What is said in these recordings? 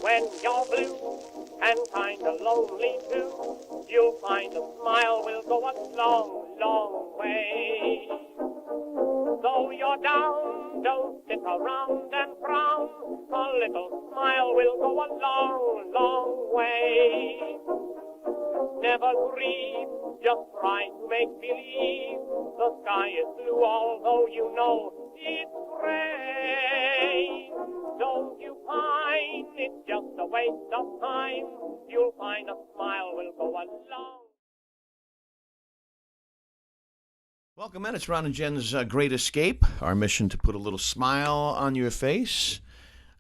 When you're blue and kinda lonely too, you'll find a smile will go a long, long way. Though you're down, don't sit around and frown. A little smile will go a long, long way. Never grieve, just try to make believe the sky is blue, although you know it's gray. Don't you pine, it's just a waste of time. You'll find a smile will go a long. Welcome in. It's Ron and Jen's Great Escape. Our mission to put a little smile on your face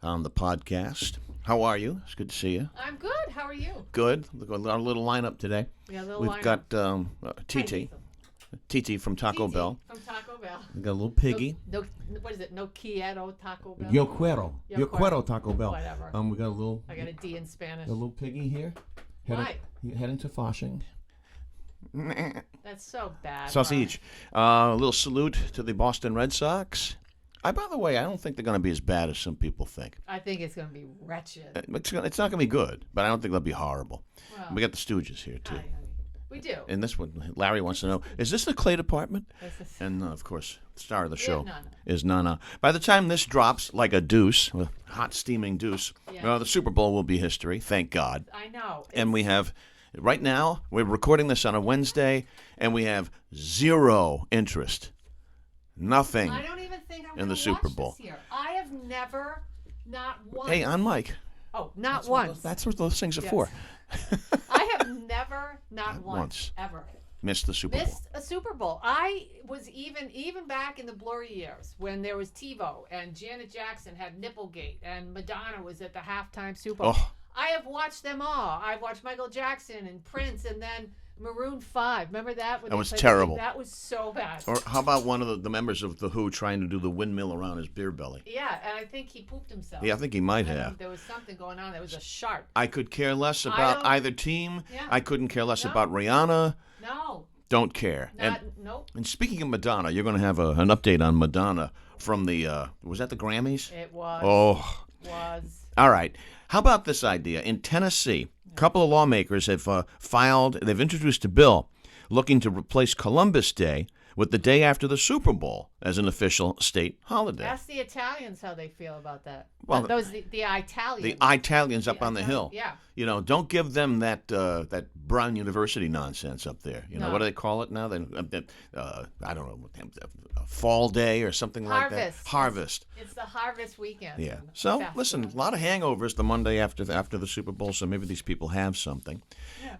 on the podcast. How are you? It's good to see you. I'm good. How are you? Good. Look at our little lineup today. Yeah, little We've lineup. got TT from Taco Bell. From Taco Bell. We got a little piggy. No, what is it? No Quieto Taco Bell. Yo Quiero Taco Bell. Whatever. We got a little. I got a D in Spanish. A little piggy here. Why? Heading to Flushing. That's so bad. Sausage. A little salute to the Boston Red Sox. By the way, I don't think they're going to be as bad as some people think. I think it's going to be wretched. It's not going to be good, but I don't think they'll be horrible. Well, We got the Stooges here, too. hi, honey. We do. And this one, Larry wants to know, is this the Clay department? This is- And, of course, the star of the We show have Nana. is Nana. By the time this drops, like a deuce, a hot steaming deuce, Yeah. the Super Bowl will be history, thank God. I know. And we have, right now, we're recording this on a Wednesday, and we have zero interest. Nothing. I don't even think I'm in the gonna Super watch Bowl. This year. I have never, not once. Hey, on mic. Oh, not once. That's what those things are Yes. for. I have never, not Not once, once. ever. Missed the Super Bowl. Missed a Super Bowl. I was even back in the glory years when there was TiVo and Janet Jackson had Nipplegate and Madonna was at the halftime Super Bowl. Oh. I have watched them all. I've watched Michael Jackson and Prince and then Maroon 5. Remember that? When That they was played terrible. That was so bad. Or how about one of the members of The Who trying to do the windmill around his beer belly? Yeah, and I think he pooped himself. Yeah, I think he might I have. think there was something going on. There was a shark. I could care less about don't- either team. Yeah. I couldn't care less No. about Rihanna. No, Don't care. nope. And speaking of Madonna, you're going to have an update on Madonna from the, was that the Grammys? It was. Oh, Was. all right. How about this idea? In Tennessee, a couple of lawmakers have they've introduced a bill looking to replace Columbus Day with the day after the Super Bowl as an official state holiday. Ask the Italians how they feel about that. Well, the Italians. The Italians up on the hill. Yeah. You know, don't give them that Brown University nonsense up there. You know, No. what do they call it now? I don't know, a fall day or something like that. Harvest. It's the harvest weekend. Yeah. So, Fast listen, food. a lot of hangovers the Monday after the Super Bowl, so maybe these people have something.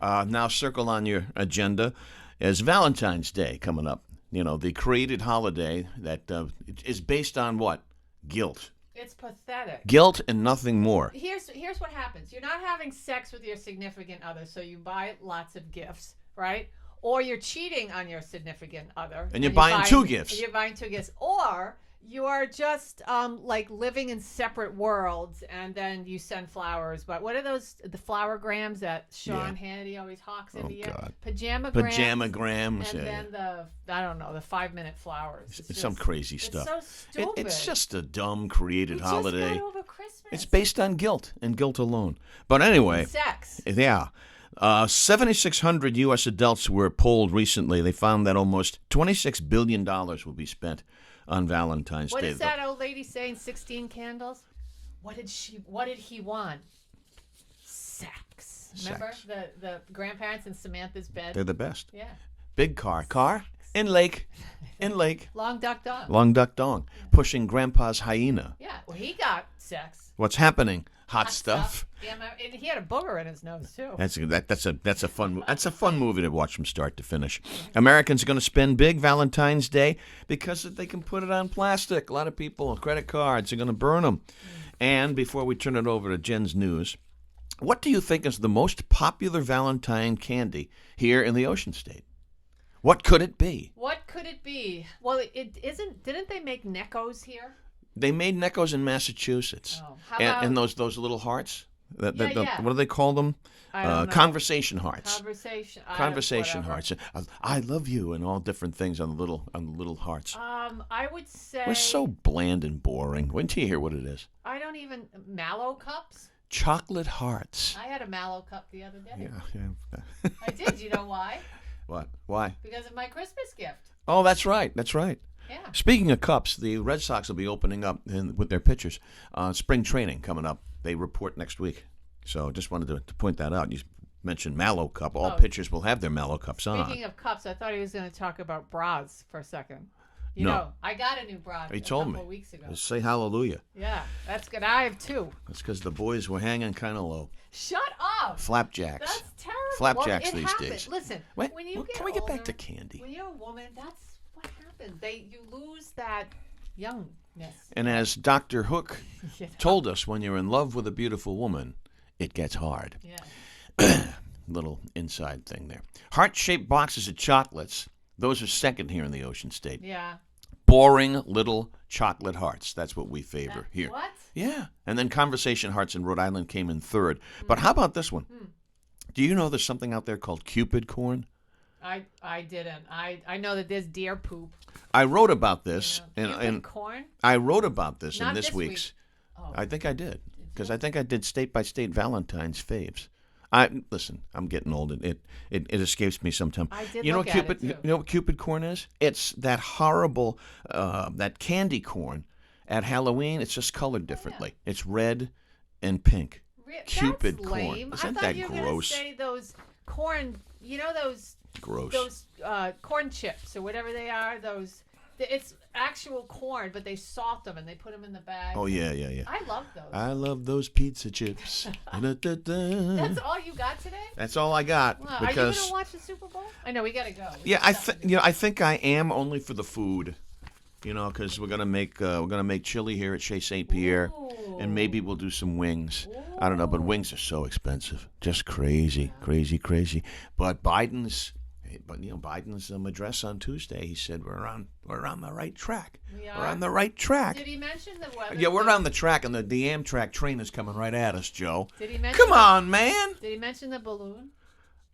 Now, circle on your agenda is Valentine's Day coming up. You know, the created holiday that is based on what? Guilt. It's pathetic. Guilt and nothing more. Here's what happens. You're not having sex with your significant other, so you buy lots of gifts, right? Or you're cheating on your significant other. And you're buying two gifts. And you're buying two gifts. Or you are just like living in separate worlds, and then you send flowers. But what are those? The flowergrams that Sean Hannity always hawks every year. God. Pajamagrams. Pajamagrams. And then the 5-minute flowers. It's some crazy stuff. It's so stupid. It's just a dumb created We holiday. Just got over Christmas. It's based on guilt and guilt alone. But anyway, Sex. yeah. 7,600 U.S. adults were polled recently. They found that almost $26 billion will be spent on Valentine's What Day. is that old lady saying? 16 candles? What did he want? Sex. Remember Sex. the grandparents in Samantha's bed? They're the best. Yeah. Big car, in lake, Long duck dog. long duck dong, pushing grandpa's hyena. Yeah. Well, he got sex. What's happening? Hot stuff. Yeah, and he had a booger in his nose too. That's a fun movie to watch from start to finish. Americans are going to spend big Valentine's Day because they can put it on plastic. A lot of people, credit cards, are going to burn them. And before we turn it over to Jen's news, what do you think is the most popular Valentine candy here in the Ocean State? What could it be? What could it be? Well, it isn't. Didn't they make Neckos here? They made Neckos in Massachusetts. Oh, how about- and those little hearts. Yeah. What do they call them? I don't know. Conversation hearts. Conversation. Hearts. I love you and all different things on the little hearts. I would say. We're so bland and boring. Wait until you hear what it is. I don't even mallow cups. chocolate hearts. I had a mallow cup the other day. Yeah. I did. You know why? What? Why? Because of my Christmas gift. Oh, that's right. That's right. Yeah. Speaking of cups, the Red Sox will be opening up with their pitchers. Spring training coming up. They report next week. So just wanted to point that out. You mentioned Mallow Cup. All pitchers will have their Mallow Cups on. Speaking of cups, I thought he was going to talk about bras for a second. You No. know, I got a new bra He a told couple me. of weeks ago. Just say hallelujah. Yeah, that's good. I have two. That's because the boys were hanging kind of low. Shut up. Flapjacks. That's terrible. Flapjacks Well, it these happens. days. Listen, Wait, when you get can we get back older, to candy? When you're a woman, that's what happens. You lose that youngness. And as Dr. Hook You know? told us, when you're in love with a beautiful woman, it gets hard. Yeah. Little inside thing there. Heart-shaped boxes of chocolates. Those are second here in the Ocean State. Yeah. Boring little chocolate hearts. That's what we favor here. What? Yeah. And then conversation hearts in Rhode Island came in third. But how about this one? Do you know there's something out there called Cupid corn? I didn't. I know that there's deer poop. I wrote about this, You know. and corn? I wrote about this Not in this this week's. week. Oh. I think I did, because I think I did state by state Valentine's faves. Listen. I'm getting old. It escapes me sometimes. I did You know look what at Cupid? it, too. You know what Cupid corn is? It's that horrible that candy corn at Halloween. It's just colored differently. It's red and pink. Cupid That's corn. lame. Isn't I thought that you were gross? Gonna say those corn. You know those Gross. those corn chips or whatever they are. It's actual corn, but they salt them and they put them in the bag. Oh yeah. I love those. I love those pizza chips. That's all you got today? That's all I got. Wow. Are you Because gonna watch the Super Bowl? I know we gotta go. yeah, I think I am only for the food. You know, because we're gonna make chili here at Chez St. Pierre, and maybe we'll do some wings. I don't know, but wings are so expensive, just crazy. But Biden's address on Tuesday, he said we're on the right track. We We're are? on the right track. Did he mention the weather? Yeah, we're on the track, and the Amtrak train is coming right at us, Joe. Did he mention? Come on, man. Did he mention the balloon?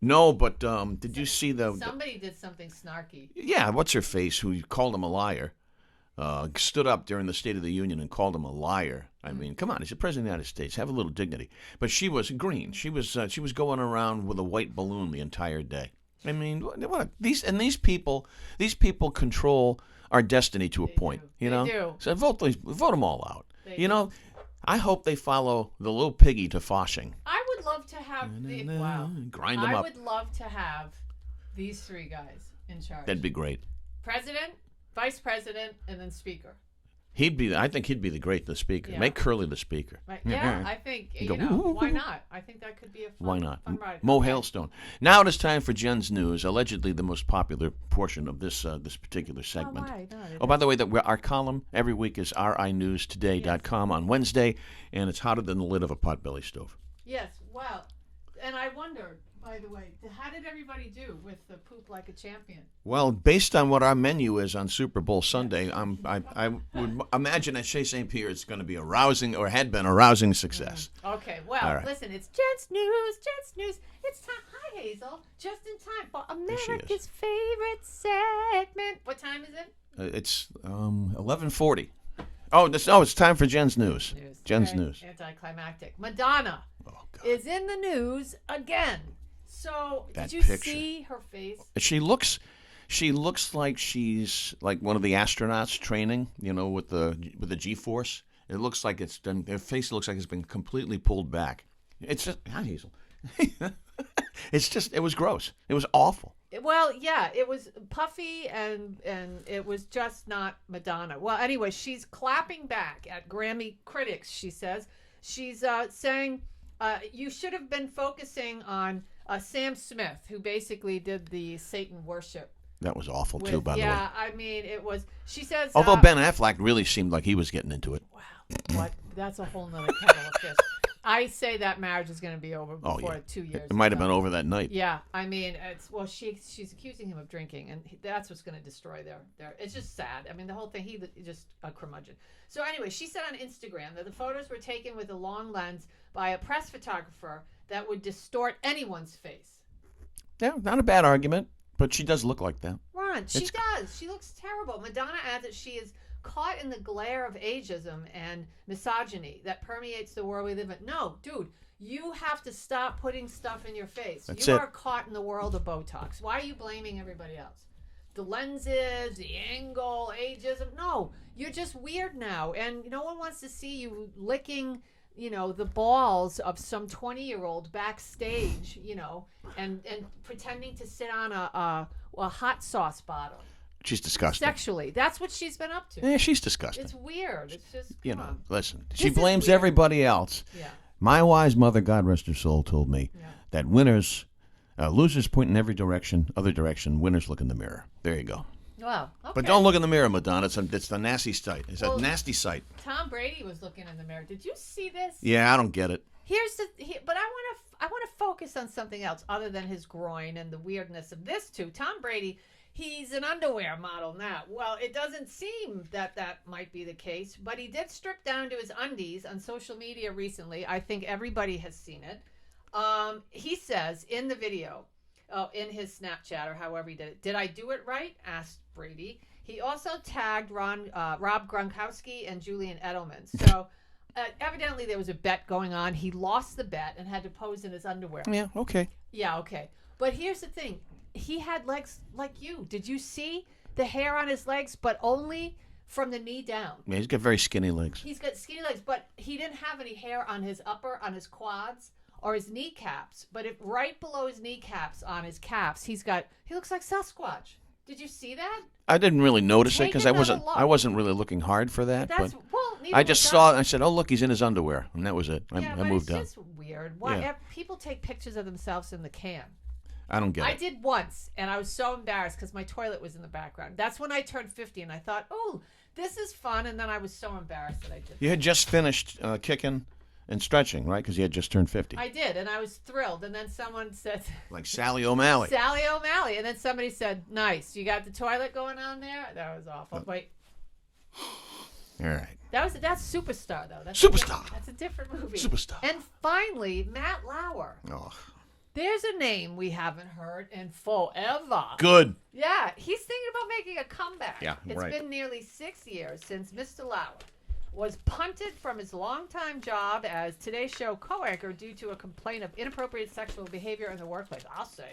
No, but did you see the? Somebody did something snarky. Yeah, what's her face? Who called him a liar? Stood up during the State of the Union and called him a liar. I mean, come on, he's the president of the United States. Have a little dignity. But she was green. She was going around with a white balloon the entire day. I mean, these people control our destiny to a point. do. You They know, do. so vote them all out. They You do. know, I hope they follow the little piggy to Foshing. I would love to have wow. Grind them I up. would love to have these three guys in charge. That'd be great. President, vice president, and then speaker. I think he'd be the speaker. Yeah. Make Curly the speaker. Right? Yeah, I think Go, why not? I think that could be a fun, Why not? fun ride. Mo Okay. Hailstone. Now it is time for Jen's News, allegedly the most popular portion of this particular segment. Oh, why? No, Oh, by the way, our column every week is rinewstoday.com on Wednesday, and it's hotter than the lid of a potbelly stove. Yes. Well, and I wondered, by the way, how did everybody do with the poop like a champion? Well, based on what our menu is on Super Bowl Sunday, I would imagine at Chez St. Pierre it's going to be a rousing, or had been a rousing success. Okay. Well, All right. listen, it's Jen's News. It's time. Hi, Hazel. Just in time for she America's favorite segment. What time is it? It's 11:40. It's time for Jen's News. Jen's Very News. Anticlimactic. Madonna Oh, God. is in the news again. So, That did you picture. see her face? She looks like she's like one of the astronauts training, you know, with the G-force. It looks like it's done. Her face looks like it's been completely pulled back. It's just, hi, Hazel. It was gross. It was awful. Well, yeah, it was puffy and it was just not Madonna. Well, anyway, she's clapping back at Grammy critics, she says. She's saying you should have been focusing on Sam Smith, who basically did the Satan worship. That was awful, too, by the way. Yeah, I mean, it was, she says... Although Ben Affleck really seemed like he was getting into it. Wow, what? That's a whole nother kettle of fish. I say that marriage is going to be over before 2 years. It might have been over that night. Yeah, I mean, she's accusing him of drinking, and that's what's going to destroy their. It's just sad. I mean, the whole thing. He just a curmudgeon. So anyway, she said on Instagram that the photos were taken with a long lens by a press photographer that would distort anyone's face. Yeah, not a bad argument, but she does look like that. Ron, she does. She looks terrible. Madonna adds that she is caught in the glare of ageism and misogyny that permeates the world we live in. No, dude, you have to stop putting stuff in your face. That's you it. are caught in the world of Botox. Why are you blaming everybody else? The lenses, the angle, ageism. No, you're just weird now. And no one wants to see you licking, the balls of some 20-year-old backstage, and pretending to sit on a hot sauce bottle. She's disgusting. Sexually. That's what she's been up to. Yeah, she's disgusting. It's weird. It's just, come on. Listen, This she is blames weird. everybody else. Yeah. My wise mother, God rest her soul, told me that losers point in every direction, other direction, winners look in the mirror. There you go. Well, okay. But don't look in the mirror, Madonna. It's the nasty sight. It's a nasty sight. Tom Brady was looking in the mirror. Did you see this? Yeah, I don't get it. But I want to focus on something else other than his groin and the weirdness of this too. Tom Brady, he's an underwear model now. Well, it doesn't seem that might be the case, but he did strip down to his undies on social media recently. I think everybody has seen it. He says in the video, in his Snapchat or however he did it, "Did I do it right?" asked Brady. He also tagged Rob Gronkowski and Julian Edelman. So evidently there was a bet going on. He lost the bet and had to pose in his underwear. Yeah, okay. Yeah, okay. But here's the thing. He had legs like you. Did you see the hair on his legs, but only from the knee down? Yeah, he's got very skinny legs. He's got skinny legs, but he didn't have any hair on his on his quads or his kneecaps. But right below his kneecaps on his calves, he looks like Sasquatch. Did you see that? I didn't really notice it Take because another look. I wasn't really looking hard for that. That's But neither I just was saw I. it and I said, "Oh, look, he's in his underwear," and that was it. I But moved on. it's just weird. Why Yeah. people take pictures of themselves in the can? I don't get I it. did once, and I was so embarrassed because my toilet was in the background. That's when I turned 50, and I thought, "Oh, this is fun," and then I was so embarrassed that I did. You had just finished kicking and stretching, right? Because you had just turned 50. I did, and I was thrilled. And then someone said, Like Sally O'Malley. Sally O'Malley. And then somebody said, "Nice. You got the toilet going on there?" That was awful. Wait. All right. That's Superstar, though. Superstar. That's a different movie. Superstar. And finally, Matt Lauer. Oh, There's a name we haven't heard in forever. good. Yeah, he's thinking about making a comeback. Yeah, It's right. been nearly 6 years since Mr. Lauer was punted from his longtime job as Today Show co-anchor due to a complaint of inappropriate sexual behavior in the workplace. I'll say.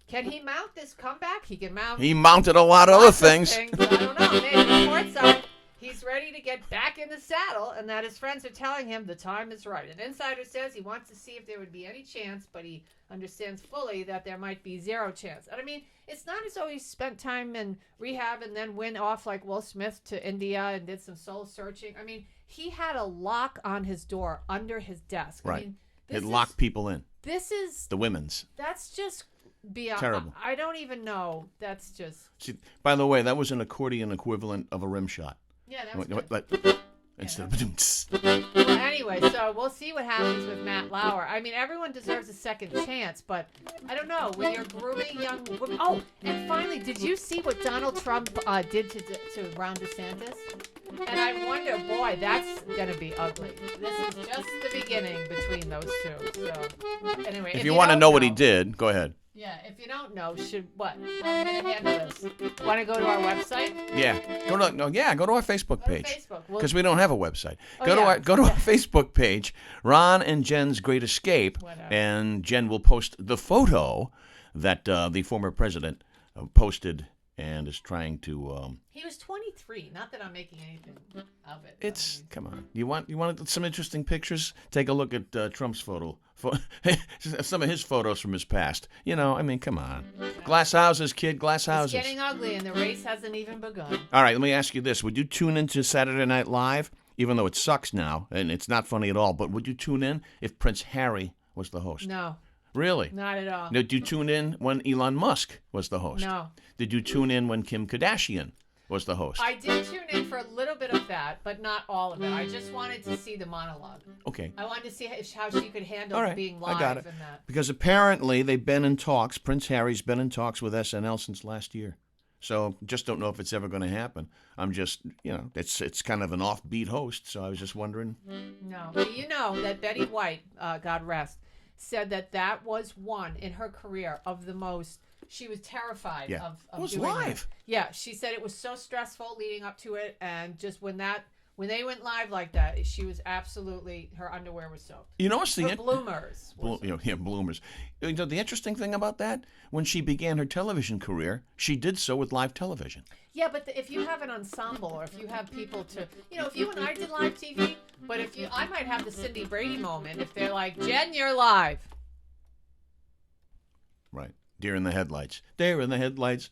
Can he mount this comeback? He can mount He mounted a lot of other lots of things. I don't know. Maybe reports are he's ready to get back in the saddle and that his friends are telling him the time is right. An insider says he wants to see if there would be any chance, but he understands fully that there might be zero chance. And I mean, it's not as though he spent time in rehab and then went off like Will Smith to India and did some soul searching. I mean, he had a lock on his door under his desk. Right. I mean, It locked people in. that's Women's. just beyond. Terrible. I don't even know. That's just. See, by the way, that was an accordion equivalent of a rim shot. Yeah, that was good. Like, instead of Well, anyway, so we'll see what happens with Matt Lauer. I mean, everyone deserves a second chance, but I don't know. When you're grooming young women. Oh, and finally, did you see what Donald Trump did to Ron DeSantis? And I wonder, boy, that's going to be ugly. This is just the beginning between those two. So, anyway. If you want to don't know what he did, go ahead. Yeah, if you don't know, what? I'm going to handle this. Want to go to our website? Yeah, go to our Facebook Go to page. Facebook. Because we don't have a website. Oh, Go yeah. to our Facebook page, Ron and Jen's Great Escape, Whatever. and Jen will post the photo that the former president posted and is trying to. He was 23. Not that I'm making anything of it. It's come on. You want some interesting pictures? Take a look at Trump's photo. Some of his photos from his past. I mean, come on. Glass houses, kid. Glass It's houses. getting ugly, and the race hasn't even begun. All right, let me ask you this. Would you tune into Saturday Night Live, even though it sucks now, and it's not funny at all, but would you tune in if Prince Harry was the host? No, Really? not at all. Now, did you tune in when Elon Musk was the host? No. Did you tune in when Kim Kardashian was the host? I did tune in for a little bit of that, but not all of it. I just wanted to see the monologue. Okay. I wanted to see how she could handle All right, being I live got it. and that. Because apparently they've been in talks. Prince Harry's been in talks with SNL since last year. So just don't know if it's ever going to happen. I'm just, it's kind of an offbeat host. So I was just wondering. No. But you know that Betty White, God rest, said that was one in her career of the most she was terrified Yeah. of It was doing live. it. Yeah, she said it was so stressful leading up to it, and just when they went live like that, she was absolutely, her underwear was soaked. You know what's the Her bloomers. bloomers. You know, the interesting thing about that, when she began her television career, she did so with live television. Yeah, but if you have an ensemble, or if you have people to, if you and I did live TV, but I might have the Cindy Brady moment if they're like, Jen, you're live. Right. Deer in the headlights. Deer in the headlights.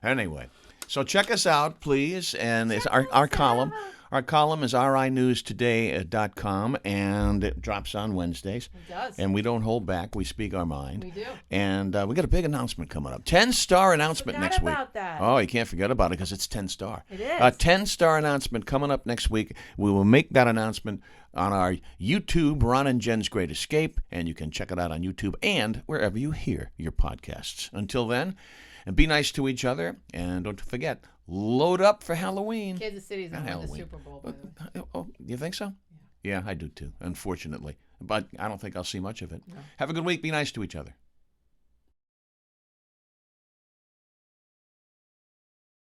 Anyway, so check us out, please. And it's our column. Our column is rinewstoday.com, and it drops on Wednesdays. It does. And we don't hold back. We speak our mind. We do. And we got a big announcement coming up. 10-star announcement next week. Forgot about that. Oh, you can't forget about it because it's 10-star. It is. A 10-star announcement coming up next week. We will make that announcement on our YouTube, Ron and Jen's Great Escape, and you can check it out on YouTube and wherever you hear your podcasts. Until then, and be nice to each other, and don't forget, load up for Halloween. Kansas City's going to win the Halloween. Super Bowl, by the way. Oh, you think so? Yeah, I do too, unfortunately. But I don't think I'll see much of it. No. Have a good week. Be nice to each other.